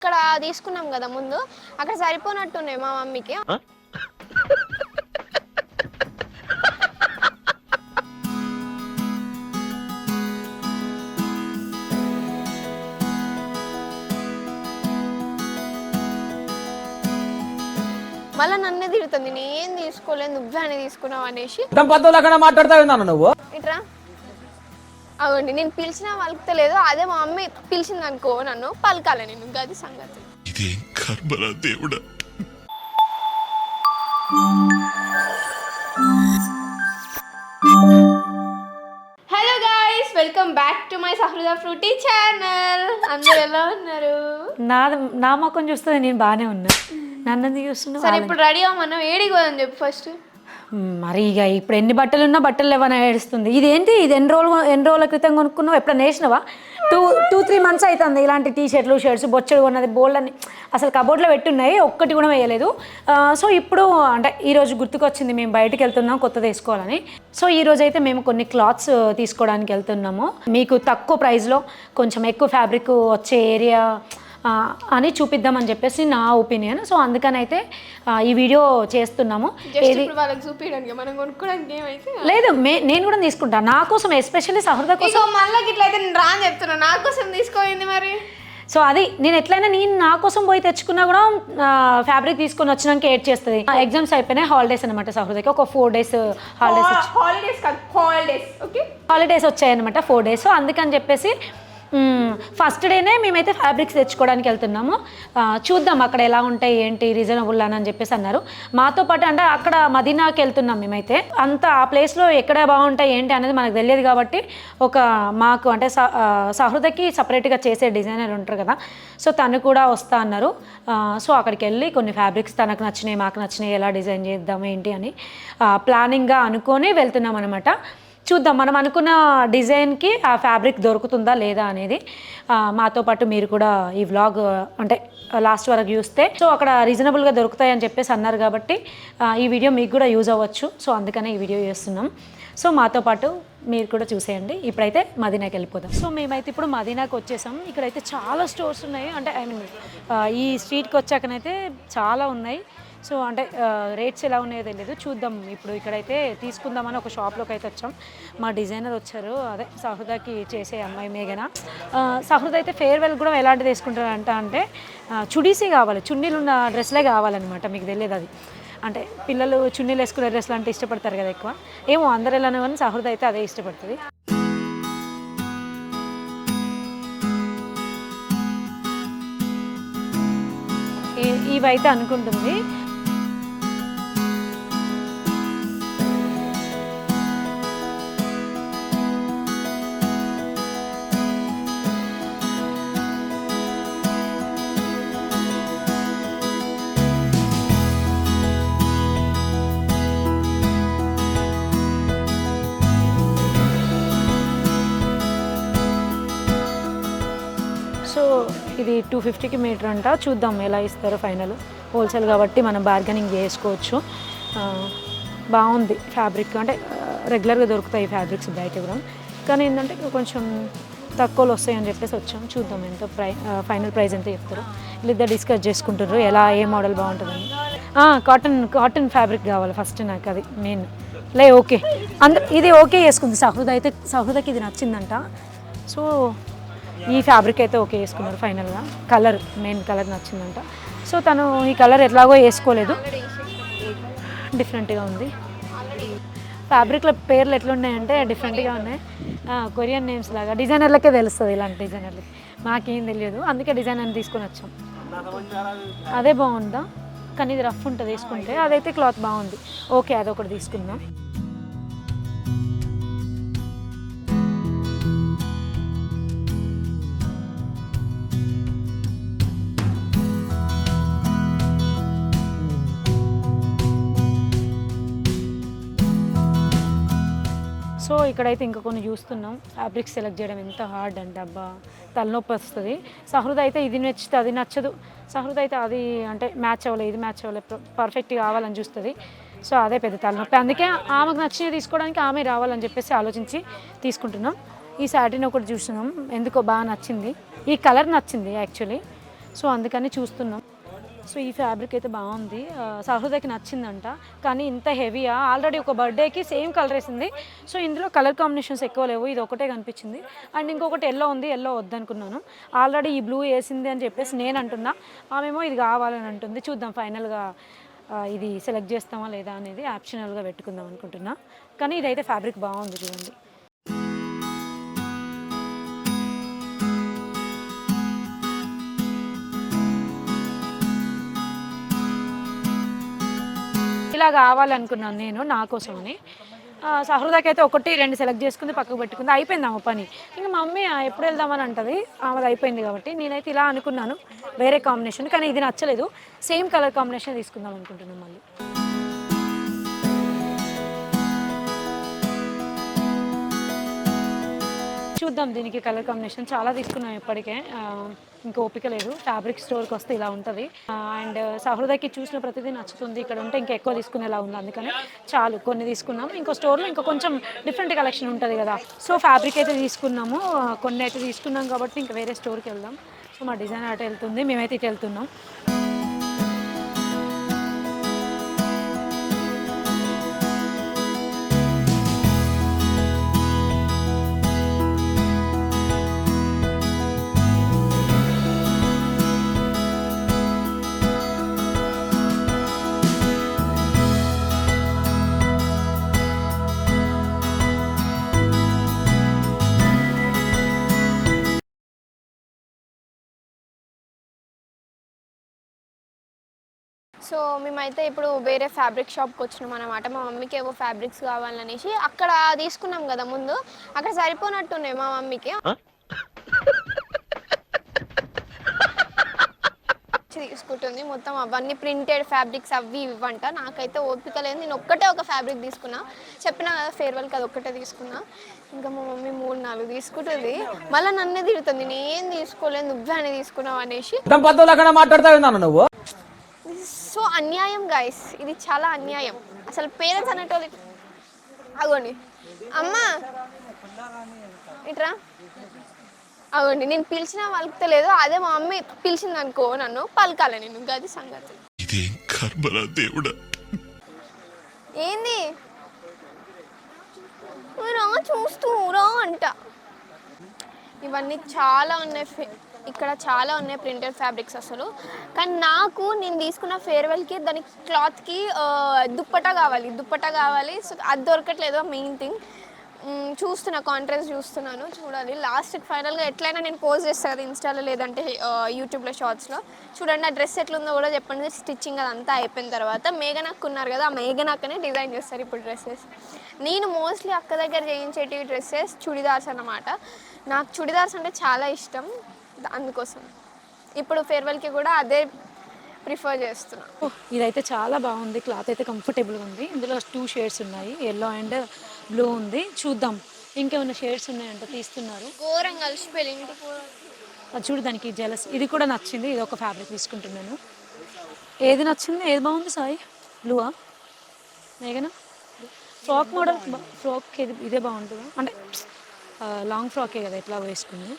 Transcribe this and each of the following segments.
ఇక్కడ తీసుకున్నాం కదా ముందు, అక్కడ సరిపోనట్టున్నాయి మా మమ్మీకి. మళ్ళీ నన్నే తిడుతుంది, నేను తీసుకోలేదు నువ్వే అని తీసుకున్నావు అనేసి. నువ్వు ఇట్రా అవండి, నేను పిలిచినా పలుకుతలేదు. అదే మా మమ్మీ పిలిచింది అనుకో నన్ను పలకాలి నేను, గది సంగతి. ఇదేం కర్మరా దేవుడా. Hello guys, welcome back to my Sahruda fruity channel. అందరూ ఎలా ఉన్నారు? నా మొక్కం చూస్తే నేను బాగానే ఉన్నా, నన్ను చూస్తున్నా. సరే ఇప్పుడు రెడీ అవ్వమన్నా, ఏడికి పోదని చెప్పు ఫస్ట్. మరి ఇక ఇప్పుడు ఎన్ని బట్టలు ఉన్నా బట్టలు లేవని ఏడుస్తుంది. ఇదేంటి, ఇది ఎన్ని రోజుల క్రితం కొనుక్కున్నావు? ఎప్పుడన్నా వేసినావా? 2-3 months అవుతుంది ఇలాంటి టీషర్ట్లు షర్ట్స్ బొచ్చడు కొన్నది బోల్డ్ అని అసలు కబోర్డ్లో పెట్టున్నాయి, ఒక్కటి కూడా వేయలేదు. సో ఇప్పుడు అంటే ఈరోజు గుర్తుకొచ్చింది, మేము బయటకు వెళ్తున్నాం కొత్తది వేసుకోవాలని. సో ఈరోజు అయితే మేము కొన్ని క్లాత్స్ తీసుకోవడానికి వెళ్తున్నాము. మీకు తక్కువ ప్రైస్లో కొంచెం ఎక్కువ ఫ్యాబ్రిక్ వచ్చే ఏరియా అని చూపిద్దామని చెప్పేసి నా ఒపీనియన్. సో అందుకనైతే ఈ వీడియో చేస్తున్నాము. లేదు, నేను కూడా తీసుకుంటాను నా కోసం, ఎస్పెషల్లీ సహృద కోసం. మళ్ళీ ఇట్లయితే నేను రాని చెప్తున్నా, నా కోసం తీసుకోయింది మరి. సో అది నేను ఎట్లయినా నేను నా కోసం పోయి తెచ్చుకున్నా కూడా ఫ్యాబ్రిక్ తీసుకొని వచ్చినాక ఏడ్ చేస్తుంది. ఎగ్జామ్స్ అయిపోయినాయి, హాలిడేస్ అనమాట సహృదకి. ఒక 4 days హాలిడేస్ వచ్చాయన్నమాట, 4 days. సో అందుకని చెప్పేసి ఫస్ట్ డేనే మేమైతే ఫ్యాబ్రిక్స్ తెచ్చుకోవడానికి వెళ్తున్నాము. చూద్దాం అక్కడ ఎలా ఉంటాయి ఏంటి, రీజనబుల్ అని చెప్పేసి అన్నారు. మాతో పాటు అంటే అక్కడ మదీనాకి వెళ్తున్నాం మేమైతే. అంత ఆ ప్లేస్లో ఎక్కడ బాగుంటాయి ఏంటి అనేది మనకు తెలియదు కాబట్టి ఒక మాకు అంటే సహృదకి సపరేట్గా చేసే డిజైనర్ ఉంటారు కదా, సో తను కూడా వస్తా అన్నారు. సో అక్కడికి వెళ్ళి కొన్ని ఫ్యాబ్రిక్స్ తనకు నచ్చినాయి మాకు నచ్చినాయి, ఎలా డిజైన్ చేద్దాం ఏంటి అని ప్లానింగ్గా అనుకొని వెళ్తున్నాం అనమాట. చూద్దాం మనం అనుకున్న డిజైన్కి ఆ ఫ్యాబ్రిక్ దొరుకుతుందా లేదా అనేది. మాతో పాటు మీరు కూడా ఈ వ్లాగ్ అంటే లాస్ట్ వరకు చూస్తే, సో అక్కడ రీజనబుల్గా దొరుకుతాయి అని చెప్పేసి అన్నారు కాబట్టి ఈ వీడియో మీకు కూడా యూజ్ అవ్వచ్చు. సో అందుకనే ఈ వీడియో చేస్తున్నాం. సో మాతో పాటు మీరు కూడా చూసేయండి. ఇప్పుడైతే మదీనాకి వెళ్ళిపోదాం. సో మేమైతే ఇప్పుడు మదీనాకి వచ్చేసాం. ఇక్కడైతే చాలా స్టోర్స్ ఉన్నాయి, అంటే ఐ మీన్ ఈ స్ట్రీట్కి వచ్చాకనైతే చాలా ఉన్నాయి. సో అంటే రేట్స్ ఎలా ఉన్నాయో తెలియదు, చూద్దాం. ఇప్పుడు ఇక్కడైతే తీసుకుందామని ఒక షాప్లోకి అయితే వచ్చాం. మా డిజైనర్ వచ్చారు, అదే సహృదకి చేసే అమ్మాయి మేఘన. సహృద అయితే ఫేర్వెల్ కూడా ఎలాంటిది వేసుకుంటారంట అంటే చుడీసే కావాలి, చున్నీలు ఉన్న డ్రెస్లే కావాలన్నమాట. మీకు తెలియదు అది, అంటే పిల్లలు చున్నీలు వేసుకునే డ్రెస్లు అంటే ఇష్టపడతారు కదా ఎక్కువ. ఏమో అందరు ఎలానో కానీ సహృద అయితే అదే ఇష్టపడుతుంది. ఇవైతే అనుకుంటుంది. సో ఇది 250కి మీటర్ అంట, చూద్దాం ఎలా ఇస్తారో ఫైనల్. హోల్సేల్ కాబట్టి మనం బార్గెనింగ్ చేసుకోవచ్చు. బాగుంది ఫ్యాబ్రిక్, అంటే రెగ్యులర్గా దొరుకుతాయి ఫ్యాబ్రిక్స్ బయట కూడా, కానీ ఏంటంటే కొంచెం తక్కువలో వస్తాయని చెప్పేసి వచ్చాం. చూద్దాం ఎంత ఫైనల్ ప్రైస్ ఎంత చెప్తారు. వీళ్ళిద్దరు డిస్కస్ చేసుకుంటారు ఎలా ఏ మోడల్ బాగుంటుందని. కాటన్ ఫ్యాబ్రిక్ కావాలి ఫస్ట్, నాకు అది మెయిన్. ఓకే ఇది ఓకే చేసుకుంది సహృదకి ఇది నచ్చిందంట. సో ఈ ఫ్యాబ్రిక్ అయితే ఓకే చేసుకున్నారు ఫైనల్గా. Main colour నచ్చిందంట. సో తను ఈ కలర్ ఎట్లాగో వేసుకోలేదు, డిఫరెంట్గా ఉంది. ఫ్యాబ్రిక్ల పేర్లు ఎట్లున్నాయంటే డిఫరెంట్గా ఉన్నాయి, కొరియన్ నేమ్స్ లాగా. డిజైనర్లకే తెలుస్తుంది ఇలాంటి డిజైనర్లకి, మాకేం తెలియదు. అందుకే డిజైనర్ని తీసుకొని వచ్చాం. అదే బాగుందా, కానీ ఇది రఫ్ ఉంటుంది వేసుకుంటే. అదైతే క్లాత్ బాగుంది, ఓకే అదొకటి తీసుకుందాం. సో ఇక్కడైతే ఇంకా కొన్ని చూస్తున్నాం. ఫ్యాబ్రిక్ సెలెక్ట్ చేయడం ఎంత హార్డ్ అంటే అబ్బా తలనొప్పి వస్తుంది. సహృద అయితే ఇది నచ్చితే అది నచ్చదు, సహృద అయితే అది అంటే మ్యాచ్ అవ్వలేదు, ఇది మ్యాచ్ అవ్వలేదు, పర్ఫెక్ట్గా కావాలని చూస్తుంది. సో అదే పెద్ద తలనొప్పి. అందుకే ఆమెకు నచ్చినవి తీసుకోవడానికి ఆమె రావాలని చెప్పేసి ఆలోచించి తీసుకుంటున్నాం. ఈ శారీని ఒకటి చూస్తున్నాం, ఎందుకో బాగా నచ్చింది, ఈ కలర్ నచ్చింది యాక్చువల్లీ. సో అందుకని చూస్తున్నాం. సో ఈ ఫ్యాబ్రిక్ అయితే బాగుంది, సహృదయకి నచ్చిందంట. కానీ ఇంత హెవీయా, ఆల్రెడీ ఒక బర్త్డేకి సేమ్ కలర్ వేసింది. సో ఇందులో కలర్ కాంబినేషన్స్ ఎక్కువ లేవు, ఇది ఒకటే కనిపించింది. అండ్ ఇంకొకటి ఎల్లో ఉంది, ఎల్లో వద్దనుకున్నాను. ఆల్రెడీ ఈ బ్లూ వేసింది అని చెప్పేసి నేను అంటున్నా, ఆమెమో ఇది కావాలని అంటుంది. చూద్దాం ఫైనల్గా ఇది సెలెక్ట్ చేస్తామా లేదా అనేది ఆప్షనల్గా పెట్టుకుందాం అనుకుంటున్నా. కానీ ఇదైతే ఫ్యాబ్రిక్ బాగుంది చూడండి. ఇలా కావాలనుకున్నాను నేను నా కోసమని. సహృదకి అయితే 1-2 సెలెక్ట్ చేసుకుంది, పక్కకు పెట్టుకుంది, అయిపోయింది ఆమె పని. ఇంకా మా మమ్మీ ఎప్పుడు వెళ్దామని అంటది, ఆమెది అయిపోయింది కాబట్టి. నేనైతే ఇలా అనుకున్నాను వేరే కాంబినేషన్, కానీ ఇది నచ్చలేదు. సేమ్ కలర్ కాంబినేషన్ తీసుకుందాం అనుకుంటున్నాను మళ్ళీ. చూద్దాం దీనికి కలర్ కాంబినేషన్. చాలా తీసుకున్నాం ఇప్పటికే, ఇంకా ఓపిక లేదు. ఫ్యాబ్రిక్ స్టోర్కి వస్తే ఇలా ఉంటుంది. అండ్ సహృదకి చూసిన ప్రతిదీ నచ్చుతుంది, ఇక్కడ ఉంటే ఇంకా ఎక్కువ తీసుకునేలా ఉంది. అందుకని చాలు కొన్ని తీసుకున్నాము. ఇంకో స్టోర్లో ఇంకా కొంచెం డిఫరెంట్ కలెక్షన్ ఉంటుంది కదా. సో ఫ్యాబ్రిక్ అయితే తీసుకున్నాము, కొన్ని అయితే తీసుకున్నాం కాబట్టి ఇంకా వేరే స్టోర్కి వెళ్దాం. సో మా డిజైనర్ అటు వెళ్తుంది, మేమైతే ఇటు వెళ్తున్నాం. సో మేమైతే ఇప్పుడు వేరే ఫ్యాబ్రిక్ షాప్కి వచ్చినాం అనమాట. మా మమ్మీకి ఏవో ఫ్యాబ్రిక్స్ కావాలనేసి అక్కడ తీసుకున్నాం కదా ముందు, అక్కడ సరిపోనట్టున్నాయి మా మమ్మీకి. తీసుకుంటుంది మొత్తం అవన్నీ ప్రింటెడ్ ఫ్యాబ్రిక్స్ అవి ఇవ్వంట. నాకైతే ఓపిక లేదు, నేను ఒక్కటే ఒక ఫ్యాబ్రిక్ తీసుకున్నా. చెప్పినా కదా ఫేర్వెల్కి అది ఒక్కటే తీసుకున్నా. ఇంకా మా మమ్మీ 3-4 తీసుకుంటుంది, మళ్ళీ నన్నే తిడుతుంది, నేనేం తీసుకోలేదు నువ్వే అని తీసుకున్నావు అనేసి. నువ్వు సో అన్యాయం గైస్, ఇది చాలా అన్యాయం. అసలు పేరెంట్స్ అనేటోళ్ళు అగోండి అమ్మా ఇట్రా, అగోండి నేను పిలిచినా పలుకుతలేదు, అదే మా మమ్మీ పిలిచింది అనుకో నన్ను పలకాలి నేను, గది సంగతి. ఇదేం కర్మరా దేవుడా. ఏంది రా చూస్తూ రా అంట. ఇవన్నీ చాలా ఉన్నాయి ఇక్కడ, చాలా ఉన్నాయి ప్రింటెడ్ ఫ్యాబ్రిక్స్ అసలు. కానీ నాకు నేను తీసుకున్న ఫేర్వెల్కి దానికి క్లాత్కి దుప్పటా కావాలి. సో అది దొరకట్లేదు, మెయిన్ థింగ్. చూస్తున్నా, కాంట్రాస్ట్ చూస్తున్నాను, చూడాలి లాస్ట్కి ఫైనల్గా ఎట్లయినా నేను పోస్ట్ చేస్తాను ఇన్స్టాలో లేదంటే యూట్యూబ్లో షార్ట్స్లో. చూడండి ఆ డ్రెస్ ఎట్లుందో కూడా చెప్పండి. స్టిచ్చింగ్ అదంతా అయిపోయిన తర్వాత మేఘనాక్ ఉన్నారు కదా, ఆ మేఘనాక్కనే డిజైన్ చేస్తారు ఇప్పుడు డ్రెస్సెస్. నేను మోస్ట్లీ అక్క దగ్గర చేయించేటివి డ్రెస్సెస్ చుడిదార్స్ అన్నమాట. నాకు చుడిదార్స్ అంటే చాలా ఇష్టం, అందుకోసం ఇప్పుడు ఫేర్వెల్కి కూడా అదే ప్రిఫర్ చేస్తున్నా. ఇదైతే చాలా బాగుంది, క్లాత్ అయితే కంఫర్టబుల్గా ఉంది. ఇందులో 2 షేడ్స్ ఉన్నాయి, ఎల్లో అండ్ బ్లూ ఉంది. చూద్దాం ఇంకేమైనా షేడ్స్ ఉన్నాయంటే తీస్తున్నారు. ఘోరం కలిసిపోయి ఇంటికి అది చూడు, దానికి జెలస్. ఇది కూడా నచ్చింది, ఇది ఒక ఫ్యాబ్రిక్ తీసుకుంటున్నాను. ఏది నచ్చింది, ఏది బాగుంది సాయి? బ్లూవా మేఘనా? ఫ్రాక్ మోడల్ ఫ్రాక్ ఇదే బాగుంటుందా? అంటే లాంగ్ ఫ్రాకే కదా ఎట్లా వేసుకుంది.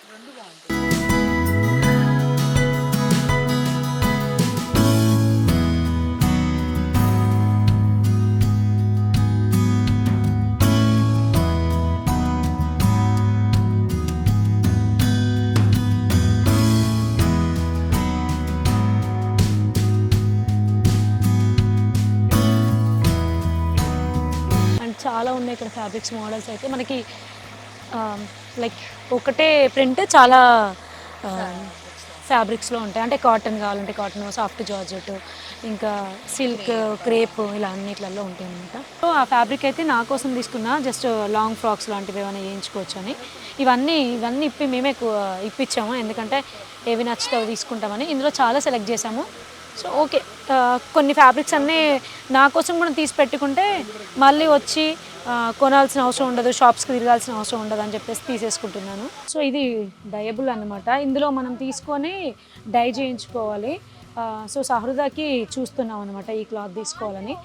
చాలా ఉన్నాయి ఇక్కడ ఫ్యాబ్రిక్స్ మోడల్స్ అయితే మనకి. లైక్ ఒకటే ప్రింట్ చాలా ఫ్యాబ్రిక్స్లో ఉంటాయి. అంటే కాటన్ కావాలంటే కాటన్, సాఫ్ట్ జార్జెట్, ఇంకా సిల్క్, క్రేప్, ఇలా అన్నిట్లలో ఉంటాయి అనమాట. సో ఆ ఫ్యాబ్రిక్ అయితే నా కోసం తీసుకున్నా, జస్ట్ లాంగ్ ఫ్రాక్స్ లాంటివి ఏమైనా వేయించుకోవచ్చు అని. ఇవన్నీ మేమే ఇప్పించాము, ఎందుకంటే ఏవి నచ్చితే అవి తీసుకుంటామని. ఇందులో చాలా సెలెక్ట్ చేసాము. సో ఓకే, కొన్ని ఫ్యాబ్రిక్స్ అన్నీ నా కోసం కూడా తీసి పెట్టుకుంటే మళ్ళీ వచ్చి కొనాల్సిన అవసరం ఉండదు, షాప్స్కి తిరగాల్సిన అవసరం ఉండదు అని చెప్పేసి తీసేసుకుంటున్నాను. సో ఇది డయబుల్ అన్నమాట, ఇందులో మనం తీసుకొని డై చేయించుకోవాలి. సో సహృదకి చూస్తున్నాం అనమాట ఈ క్లాత్ తీసుకోవాలని,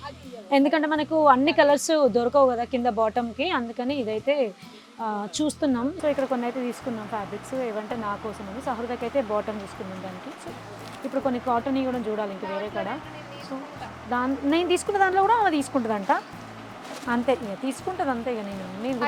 ఎందుకంటే మనకు అన్ని కలర్స్ దొరకవు కదా కింద బాటమ్కి. అందుకని ఇదైతే చూస్తున్నాం. సో ఇక్కడ కొన్ని అయితే తీసుకున్నాం ఫ్యాబ్రిక్స్, ఏవంటే నా కోసం అని. సహృదకి అయితే బాటమ్ తీసుకున్నాం దానికి. సో ఇప్పుడు కొన్ని కాటన్ కూడా చూడాలి ఇంక వేరే కాడ. సో నేను తీసుకున్న దాంట్లో కూడా ఆమె తీసుకుంటుందంట, అంతే ఇక తీసుకుంటుంది అంతే. ఇక నేను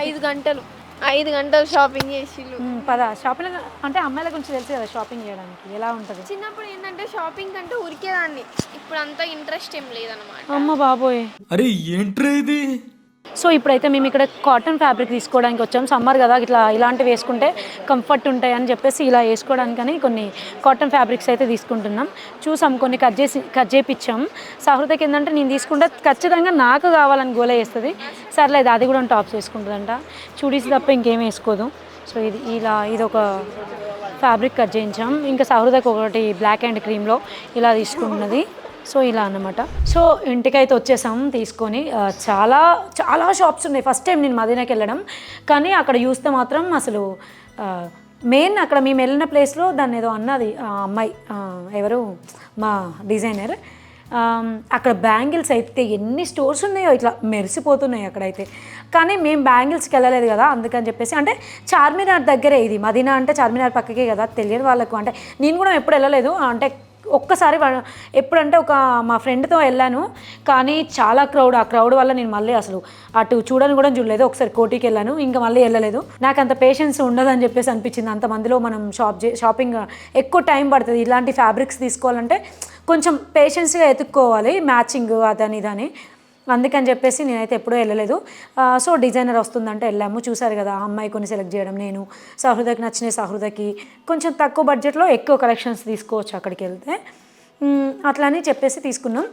5 గంటలు షాపింగ్ చేసిళ్ళు. పద షాపింగ్ అంటే అమ్మాయిల గురించి తెలుసు కదా షాపింగ్ చేయడానికి ఎలా ఉంటుంది. చిన్నప్పుడు ఏంటంటే షాపింగ్ అంటే ఉరికేదాన్ని, ఇప్పుడు అంత ఇంట్రెస్ట్ ఏం లేదనమాట. అమ్మ బాబోయ్, అరే ఏంట్రా ఇది? సో ఇప్పుడైతే మేము ఇక్కడ కాటన్ ఫ్యాబ్రిక్ తీసుకోవడానికి వచ్చాం. సమ్మర్ కదా, ఇట్లా ఇలాంటివి వేసుకుంటే కంఫర్ట్ ఉంటాయి అని చెప్పేసి ఇలా వేసుకోవడానికని కొన్ని కాటన్ ఫ్యాబ్రిక్స్ అయితే తీసుకుంటున్నాం. చూసాం, కొన్ని కట్ చేయించాం. సహృదకి ఏంటంటే నేను తీసుకుంటే ఖచ్చితంగా నాకు కావాలని గోల వేస్తుంది. సర్లేదు, అది కూడా టాప్స్ వేసుకుంటుందంట, చూడీస్ తప్ప ఇంకేం వేసుకోదు. సో ఇది ఒక ఫ్యాబ్రిక్ కట్ చేయించాం. ఇంకా సహృదకి ఒకటి బ్లాక్ అండ్ క్రీమ్లో ఇలా తీసుకుంటున్నది. సో ఇలా అన్నమాట. సో ఇంటికైతే వచ్చేసాం తీసుకొని. చాలా చాలా షాప్స్ ఉన్నాయి. ఫస్ట్ టైం నేను మదీనాకి వెళ్ళడం, కానీ అక్కడ చూస్తే మాత్రం అసలు మెయిన్ అక్కడ మేము వెళ్ళిన ప్లేస్లో దాన్ని ఏదో అన్నది అమ్మాయి, ఎవరు మా డిజైనర్, అక్కడ బ్యాంగిల్స్ అయితే ఎన్ని స్టోర్స్ ఉన్నాయో ఇట్లా మెరిసిపోతున్నాయి అక్కడైతే. కానీ మేము బ్యాంగిల్స్కి వెళ్ళలేదు కదా, అందుకని చెప్పేసి, అంటే చార్మినార్ దగ్గరే ఇది, మదీనా అంటే చార్మినార్ పక్కకే కదా, తెలియని వాళ్ళకు. అంటే నేను కూడా ఎప్పుడు వెళ్ళలేదు, అంటే ఒక్కసారి ఎప్పుడంటే మా ఫ్రెండ్తో వెళ్ళాను, కానీ చాలా క్రౌడ్. ఆ క్రౌడ్ వల్ల నేను మళ్ళీ అసలు అటు చూడని కూడా చూడలేదు. ఒకసారి కోటికి వెళ్ళాను, ఇంకా మళ్ళీ వెళ్ళలేదు. నాకు అంత పేషెన్స్ ఉండదని చెప్పేసి అనిపించింది. అంతమందిలో మనం షాపింగ్ ఎక్కువ టైం పడుతుంది. ఇలాంటి ఫ్యాబ్రిక్స్ తీసుకోవాలంటే కొంచెం పేషెన్స్గా ఎత్తుక్కోవాలి, మ్యాచింగ్ అదని ఇదని. అందుకని చెప్పేసి నేనైతే ఎప్పుడూ వెళ్ళలేదు. సో డిజైనర్ వస్తుందంటే వెళ్ళాము. చూసారు కదా, ఆ అమ్మాయి కొన్ని సెలెక్ట్ చేయడం, నేను సహృదకి నచ్చినాయి. సహృదకి కొంచెం తక్కువ బడ్జెట్లో ఎక్కువ కలెక్షన్స్ తీసుకోవచ్చు అక్కడికి వెళ్తే, అట్లా అని చెప్పేసి తీసుకున్నాం.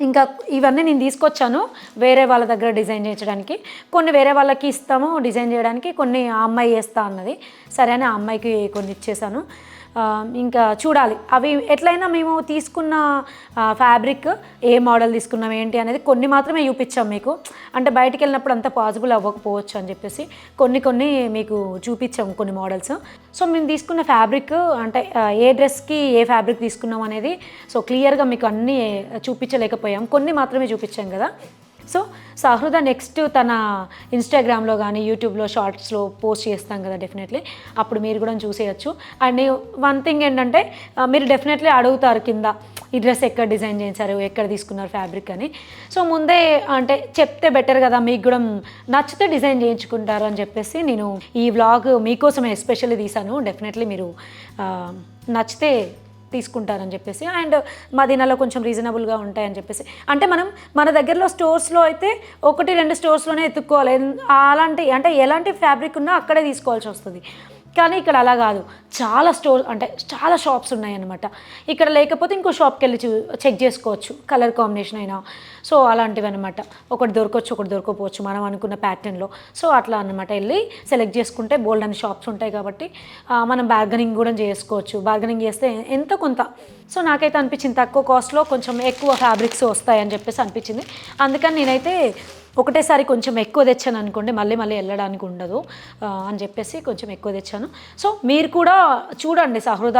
ఇంకా ఇవన్నీ నేను తీసుకొచ్చాను వేరే వాళ్ళ దగ్గర డిజైన్ చేయించడానికి. కొన్ని వేరే వాళ్ళకి ఇస్తాము డిజైన్ చేయడానికి, కొన్ని ఆ అమ్మాయి వేస్తా అన్నది. సరే అని ఆ అమ్మాయికి కొన్ని ఇచ్చేసాను. ఇంకా చూడాలి అవి ఎట్లయినా. మేము తీసుకున్న ఫ్యాబ్రిక్ ఏ మోడల్ తీసుకున్నాం ఏంటి అనేది కొన్ని మాత్రమే చూపించాం మీకు. అంటే బయటికి వెళ్ళినప్పుడు అంత పాసిబుల్ అవ్వకపోవచ్చు అని చెప్పేసి కొన్ని మీకు చూపించాం కొన్ని మోడల్స్. సో మేము తీసుకున్న ఫ్యాబ్రిక్ అంటే ఏ డ్రెస్కి ఏ ఫ్యాబ్రిక్ తీసుకున్నాం అనేది సో క్లియర్గా మీకు అన్నీ చూపించలేకపోయాం, కొన్ని మాత్రమే చూపించాం కదా. సో సహృద నెక్స్ట్ తన ఇన్స్టాగ్రామ్లో కానీ యూట్యూబ్లో షార్ట్స్లో పోస్ట్ చేస్తాం కదా డెఫినెట్లీ, అప్పుడు మీరు కూడా చూసేయచ్చు. అండ్ వన్ థింగ్ ఏంటంటే మీరు డెఫినెట్లీ అడుగుతారు కింద, ఈ డ్రెస్ ఎక్కడ డిజైన్ చేశారు, ఎక్కడ తీసుకున్నారు ఫ్యాబ్రిక్ అని. సో ముందే అంటే చెప్తే బెటర్ కదా, మీకు కూడా నచ్చితే డిజైన్ చేయించుకుంటారు అని చెప్పేసి నేను ఈ వ్లాగ్ మీకోసమే ఎస్పెషల్లీ తీశాను. డెఫినెట్లీ మీరు నచ్చితే తీసుకుంటారని చెప్పేసి. అండ్ మదీనాలో కొంచెం రీజనబుల్గా ఉంటాయని చెప్పేసి. అంటే మనం మన దగ్గరలో స్టోర్స్లో అయితే 1-2 స్టోర్స్లోనే ఎత్తుక్కోవాలి. అలాంటి అంటే ఎలాంటి ఫ్యాబ్రిక్ ఉన్నా అక్కడే తీసుకోవాల్సి వస్తుంది. కానీ ఇక్కడ అలా కాదు, చాలా అంటే చాలా షాప్స్ ఉన్నాయన్నమాట. ఇక్కడ లేకపోతే ఇంకో షాప్కి వెళ్ళి చెక్ చేసుకోవచ్చు, కలర్ కాంబినేషన్ అయినా. సో అలాంటివి అనమాట. ఒకటి దొరకవచ్చు, ఒకటి దొరకపోవచ్చు మనం అనుకున్న ప్యాటర్న్లో. సో అట్లా అనమాట వెళ్ళి సెలెక్ట్ చేసుకుంటే బోల్డ్ అని షాప్స్ ఉంటాయి కాబట్టి మనం బార్గెనింగ్ కూడా చేసుకోవచ్చు. బార్గెనింగ్ చేస్తే ఎంతో కొంత. సో నాకైతే అనిపించింది తక్కువ కాస్ట్లో కొంచెం ఎక్కువ ఫ్యాబ్రిక్స్ వస్తాయని చెప్పేసి అనిపించింది. అందుకని నేనైతే ఒకటేసారి కొంచెం ఎక్కువ తెచ్చాను అనుకోండి, మళ్ళీ వెళ్ళడానికి ఉండదు అని చెప్పేసి కొంచెం ఎక్కువ తెచ్చాను. సో మీరు కూడా చూడండి, సహృద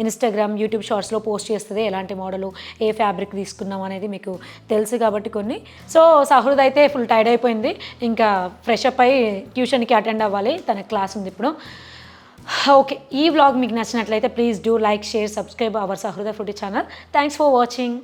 ఇన్స్టాగ్రామ్ యూట్యూబ్ షార్ట్స్లో పోస్ట్ చేస్తుంది ఎలాంటి మోడలు ఏ ఫ్యాబ్రిక్ తీసుకున్నాం అనేది మీకు తెలుసు కాబట్టి కొన్ని. సో సహృద అయితే ఫుల్ టైర్డ్ అయిపోయింది, ఇంకా ఫ్రెష్ అప్ అయ్యి ట్యూషన్కి అటెండ్ అవ్వాలి, తన క్లాస్ ఉంది ఇప్పుడు. ఓకే, ఈ వ్లాగ్ మీకు నచ్చినట్లయితే please do like, share, subscribe our సహృద food channel. Thanks for watching.